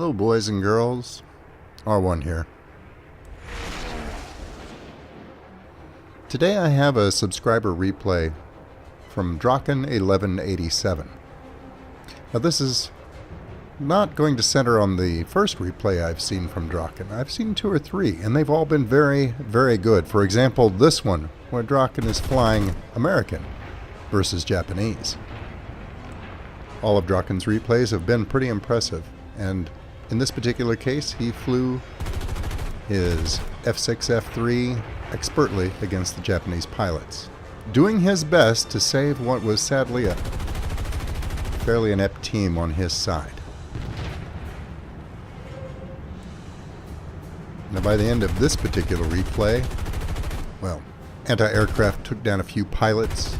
Hello boys and girls, R1 here. Today I have a subscriber replay from Draken1187. Now this is not going to center on the first replay I've seen from Draken. I've seen 2 or 3 and they've all been very, very good. For example, this one where Draken is flying American versus Japanese. All of Draken's replays have been pretty impressive, and in this particular case, he flew his F6, F3 expertly against the Japanese pilots, doing his best to save what was sadly a fairly inept team on his side. Now by the end of this particular replay, well, anti-aircraft took down a few pilots,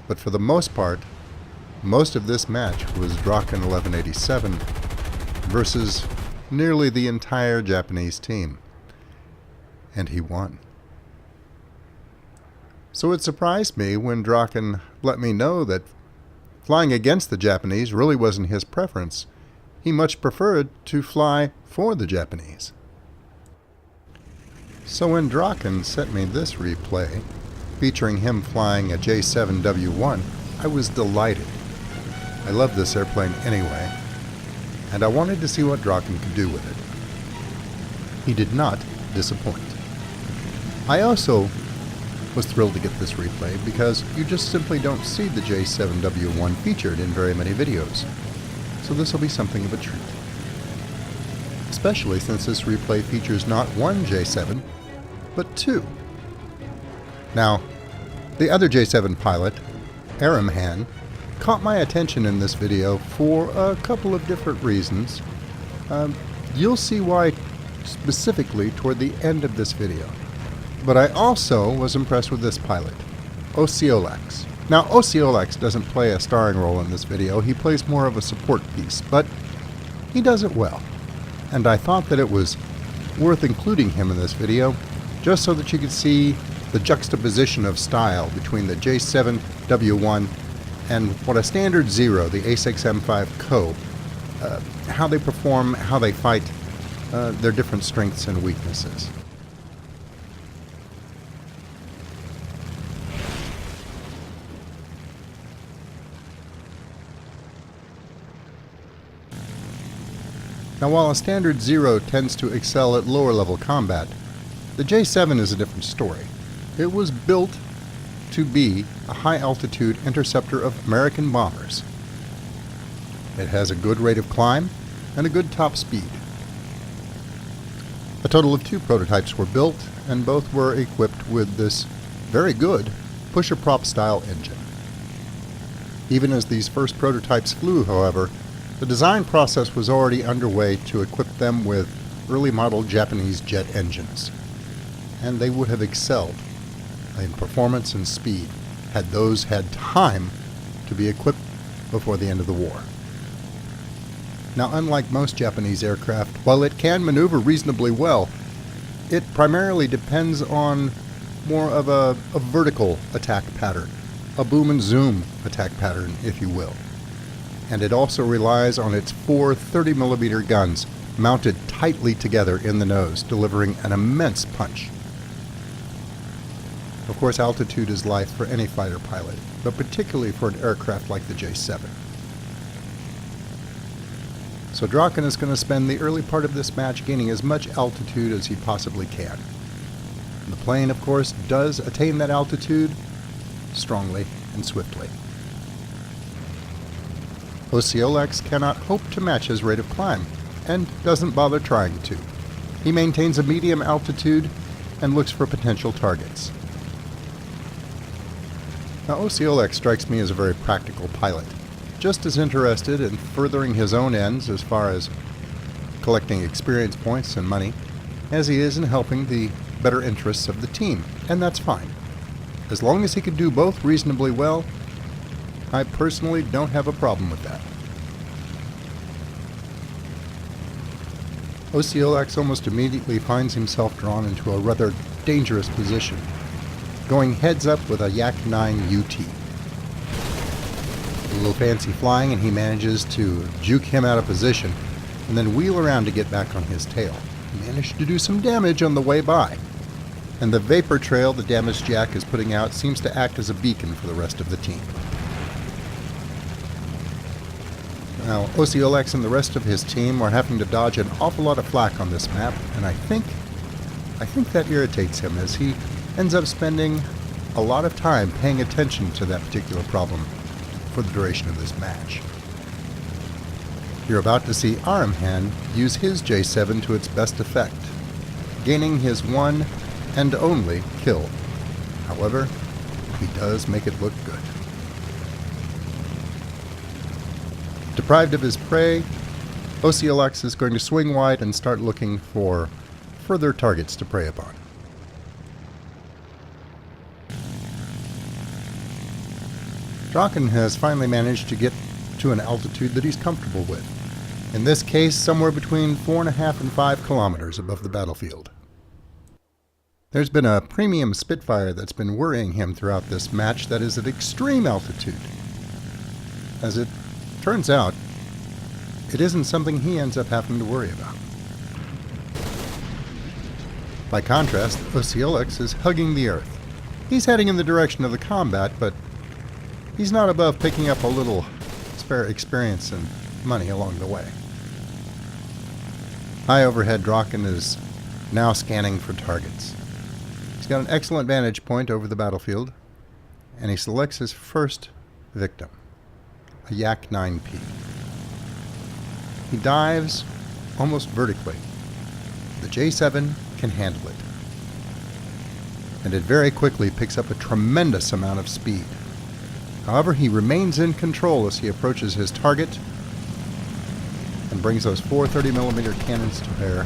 but for the most part, most of this match was Draken1187 versus nearly the entire Japanese team. And he won. So it surprised me when Draken let me know that flying against the Japanese really wasn't his preference. He much preferred to fly for the Japanese. So when Draken sent me this replay, featuring him flying a J7W1, I was delighted. I love this airplane anyway, and I wanted to see what Draken could do with it. He did not disappoint. I also was thrilled to get this replay because you just simply don't see the J7W1 featured in very many videos, so this will be something of a treat. Especially since this replay features not one J7, but 2. Now, the other J7 pilot, Arimhan, caught my attention in this video for a couple of different reasons. You'll see why specifically toward the end of this video. But I also was impressed with this pilot, Osiolax. Now, Osiolax doesn't play a starring role in this video. He plays more of a support piece, but he does it well. And I thought that it was worth including him in this video just so that you could see the juxtaposition of style between the J7W1 and what a standard Zero, the A6M5 Co, how they perform, how they fight, their different strengths and weaknesses. Now while a standard Zero tends to excel at lower level combat, the J7 is a different story. It was built to be a high-altitude interceptor of American bombers. It has a good rate of climb and a good top speed. A total of 2 prototypes were built, and both were equipped with this very good pusher-prop style engine. Even as these first prototypes flew, however, the design process was already underway to equip them with early model Japanese jet engines, and they would have excelled in performance and speed had those had time to be equipped before the end of the war. Now, unlike most Japanese aircraft, while it can maneuver reasonably well, it primarily depends on more of a vertical attack pattern, a boom and zoom attack pattern, if you will. And it also relies on its 4 30mm guns mounted tightly together in the nose, delivering an immense punch. Of course, altitude is life for any fighter pilot, but particularly for an aircraft like the J7. So Draken is going to spend the early part of this match gaining as much altitude as he possibly can. And the plane, of course, does attain that altitude strongly and swiftly. Osiolax cannot hope to match his rate of climb, and doesn't bother trying to. He maintains a medium altitude and looks for potential targets. Now, Osiolax strikes me as a very practical pilot, just as interested in furthering his own ends as far as collecting experience points and money, as he is in helping the better interests of the team, and that's fine. As long as he can do both reasonably well, I personally don't have a problem with that. Osiolax almost immediately finds himself drawn into a rather dangerous position, going heads up with a Yak 9 UT. A little fancy flying, and he manages to juke him out of position, and then wheel around to get back on his tail. He managed to do some damage on the way by, and the vapor trail the damaged Jack is putting out seems to act as a beacon for the rest of the team. Now, Osceolex and the rest of his team are having to dodge an awful lot of flak on this map, and I think that irritates him, as he ends up spending a lot of time paying attention to that particular problem for the duration of this match. You're about to see Arimhan use his J7 to its best effect, gaining his one and only kill. However, he does make it look good. Deprived of his prey, Osceolex is going to swing wide and start looking for further targets to prey upon. Draken has finally managed to get to an altitude that he's comfortable with. In this case, somewhere between 4.5 and 5 kilometers above the battlefield. There's been a premium Spitfire that's been worrying him throughout this match that is at extreme altitude. As it turns out, it isn't something he ends up having to worry about. By contrast, Osceolex is hugging the earth. He's heading in the direction of the combat, but he's not above picking up a little spare experience and money along the way. High overhead, Draken is now scanning for targets. He's got an excellent vantage point over the battlefield, and he selects his first victim, a Yak 9P. He dives almost vertically. The J7 can handle it, and it very quickly picks up a tremendous amount of speed. However, he remains in control as he approaches his target and brings those 430mm cannons to bear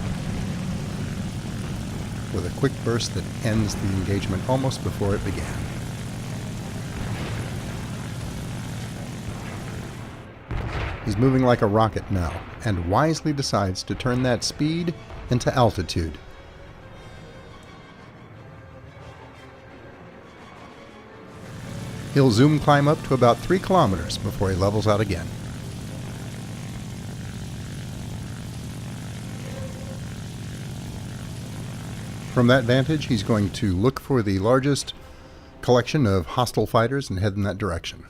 with a quick burst that ends the engagement almost before it began. He's moving like a rocket now, and wisely decides to turn that speed into altitude. He'll zoom climb up to about 3 kilometers before he levels out again. From that vantage, he's going to look for the largest collection of hostile fighters and head in that direction.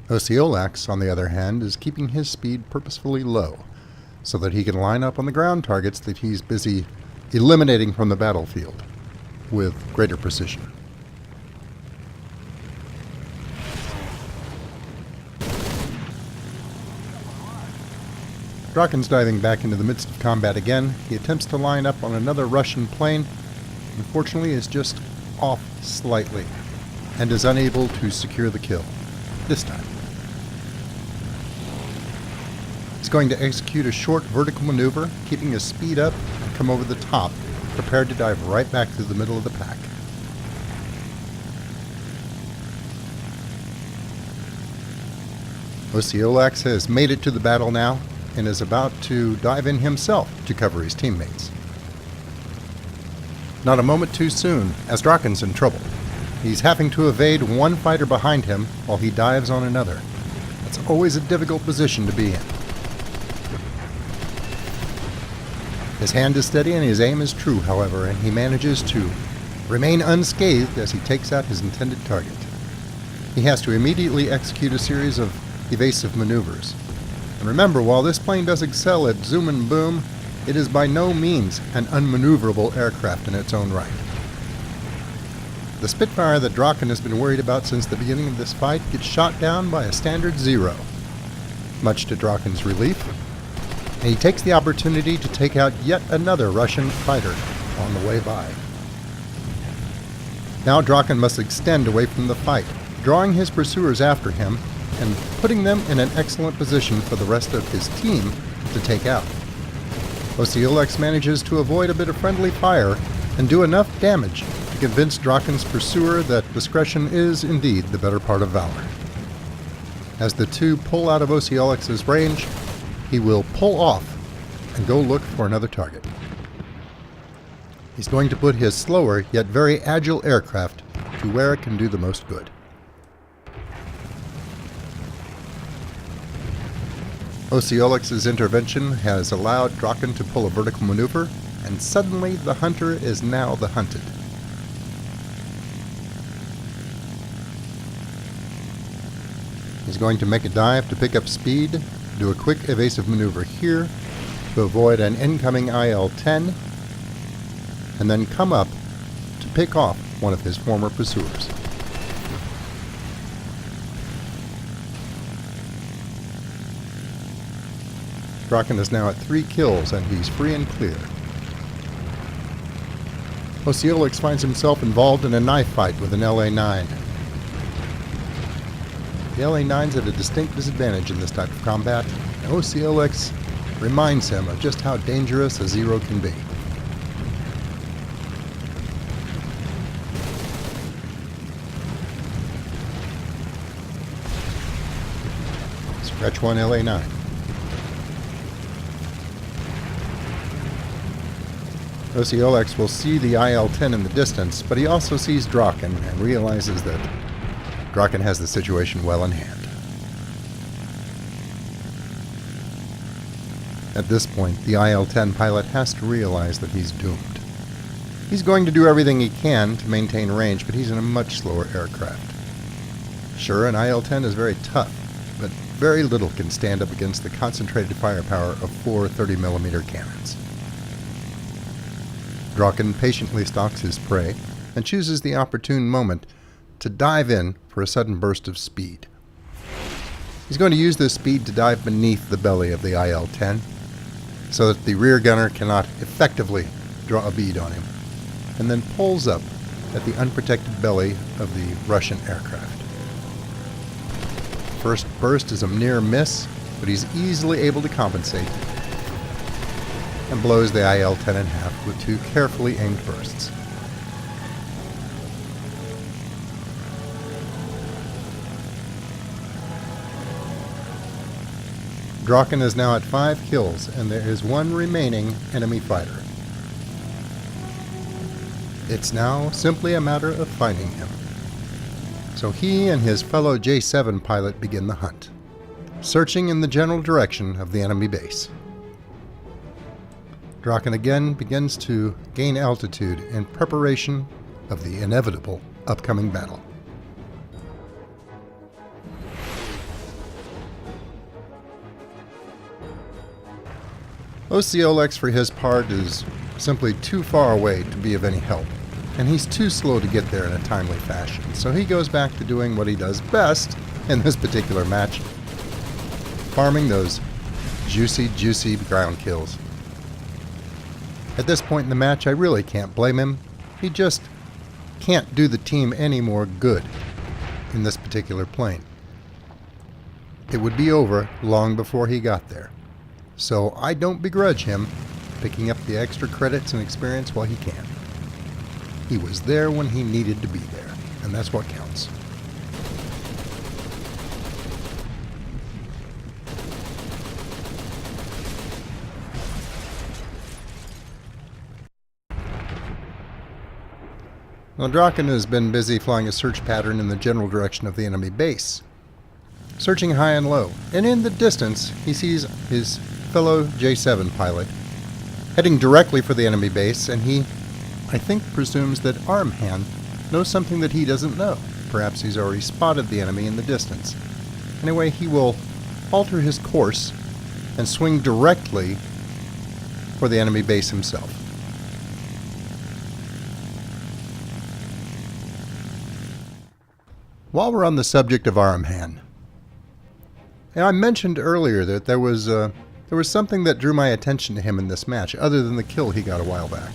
Osceolex, on the other hand, is keeping his speed purposefully low so that he can line up on the ground targets that he's busy eliminating from the battlefield with greater precision. Draken's diving back into the midst of combat again. He attempts to line up on another Russian plane. Unfortunately, is just off slightly and is unable to secure the kill this time. He's going to execute a short vertical maneuver, keeping his speed up and come over the top, prepared to dive right back through the middle of the pack. Osceolex has made it to the battle now and is about to dive in himself to cover his teammates. Not a moment too soon, as Draken's in trouble. He's having to evade one fighter behind him while he dives on another. That's always a difficult position to be in. His hand is steady and his aim is true, however, and he manages to remain unscathed as he takes out his intended target. He has to immediately execute a series of evasive maneuvers. And remember, while this plane does excel at zoom and boom, it is by no means an unmaneuverable aircraft in its own right. The Spitfire that Draken has been worried about since the beginning of this fight gets shot down by a standard 0, much to Draken's relief, and he takes the opportunity to take out yet another Russian fighter on the way by. Now Draken must extend away from the fight, drawing his pursuers after him and putting them in an excellent position for the rest of his team to take out. Osceolex manages to avoid a bit of friendly fire and do enough damage to convince Draken's pursuer that discretion is indeed the better part of valor. As the two pull out of Osceolex's range, he will pull off and go look for another target. He's going to put his slower yet very agile aircraft to where it can do the most good. Ociolex's intervention has allowed Draken to pull a vertical maneuver, and suddenly the hunter is now the hunted. He's going to make a dive to pick up speed, do a quick evasive maneuver here to avoid an incoming IL-10, and then come up to pick off one of his former pursuers. Draken is now at 3 kills and he's free and clear. Ociolix finds himself involved in a knife fight with an LA-9. The LA-9's at a distinct disadvantage in this type of combat, and Ociolix reminds him of just how dangerous a Zero can be. Scratch 1 LA-9. Ociolix will see the IL-10 in the distance, but he also sees Draken and realizes that Draken has the situation well in hand. At this point, the IL-10 pilot has to realize that he's doomed. He's going to do everything he can to maintain range, but he's in a much slower aircraft. Sure, an IL-10 is very tough, but very little can stand up against the concentrated firepower of 4 30mm cannons. Draken patiently stalks his prey and chooses the opportune moment to dive in for a sudden burst of speed. He's going to use this speed to dive beneath the belly of the IL-10 so that the rear gunner cannot effectively draw a bead on him, and then pulls up at the unprotected belly of the Russian aircraft. First burst is a near miss, but he's easily able to compensate and blows the IL-10 in half with 2 carefully aimed bursts. Draken is now at 5 kills, and there is 1 remaining enemy fighter. It's now simply a matter of finding him. So he and his fellow J7 pilot begin the hunt, searching in the general direction of the enemy base. Draken again begins to gain altitude in preparation of the inevitable upcoming battle. Ociolix, for his part, is simply too far away to be of any help, and he's too slow to get there in a timely fashion, so he goes back to doing what he does best in this particular match, farming those juicy ground kills. At this point in the match, I really can't blame him. He just can't do the team any more good in this particular plane. It would be over long before he got there. So I don't begrudge him picking up the extra credits and experience while he can. He was there when he needed to be there, and that's what counts. Now, Draken has been busy flying a search pattern in the general direction of the enemy base, searching high and low, and in the distance he sees his fellow J7 pilot heading directly for the enemy base, and he, I think, presumes that Arimhan knows something that he doesn't know. Perhaps he's already spotted the enemy in the distance. Anyway, he will alter his course and swing directly for the enemy base himself. While we're on the subject of Arimhan, I mentioned earlier that there was something that drew my attention to him in this match, other than the kill he got a while back.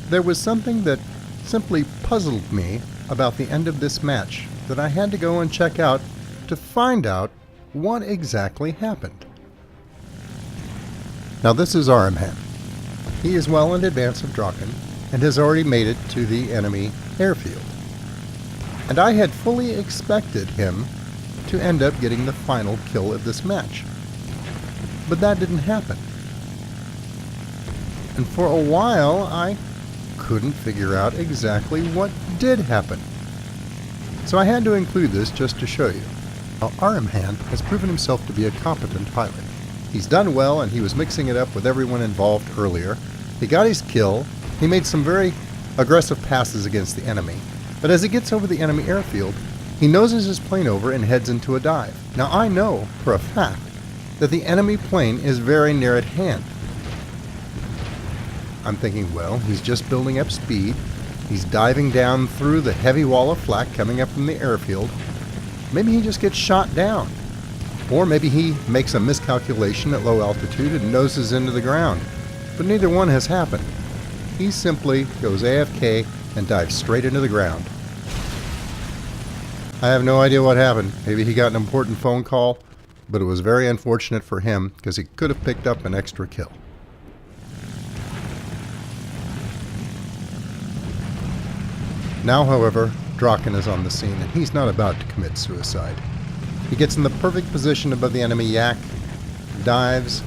There was something that simply puzzled me about the end of this match that I had to go and check out to find out what exactly happened. Now, this is Arimhan. He is well in advance of Draken and has already made it to the enemy airfield. And I had fully expected him to end up getting the final kill of this match. But that didn't happen. And for a while, I couldn't figure out exactly what did happen. So I had to include this just to show you. Now, Arimhan has proven himself to be a competent pilot. He's done well, and he was mixing it up with everyone involved earlier. He got his kill. He made some very aggressive passes against the enemy. But as he gets over the enemy airfield, he noses his plane over and heads into a dive. Now, I know for a fact that the enemy plane is very near at hand. I'm thinking, well, he's just building up speed. He's diving down through the heavy wall of flak coming up from the airfield. Maybe he just gets shot down. Or maybe he makes a miscalculation at low altitude and noses into the ground. But neither one has happened. He simply goes AFK and dives straight into the ground. I have no idea what happened. Maybe he got an important phone call, but it was very unfortunate for him because he could have picked up an extra kill. Now, however, Draken is on the scene, and he's not about to commit suicide. He gets in the perfect position above the enemy yak, dives,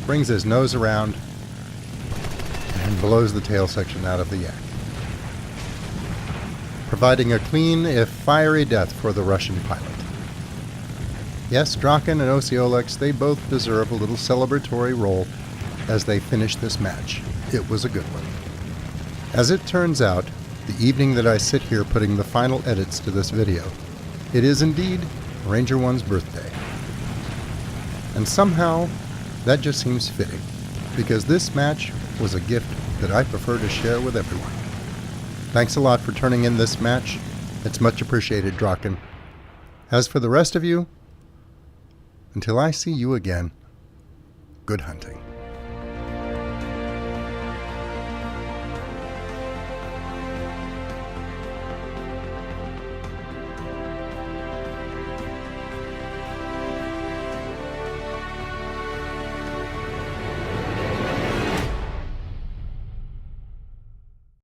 brings his nose around, and blows the tail section out of the yak, providing a clean, if fiery, death for the Russian pilot. Yes, Draken and Ociolex, they both deserve a little celebratory role as they finish this match. It was a good one. As it turns out, the evening that I sit here putting the final edits to this video, it is indeed Ranger One's birthday. And somehow, that just seems fitting, because this match was a gift that I prefer to share with everyone. Thanks a lot for turning in this match. It's much appreciated, Draken. As for the rest of you, until I see you again, good hunting.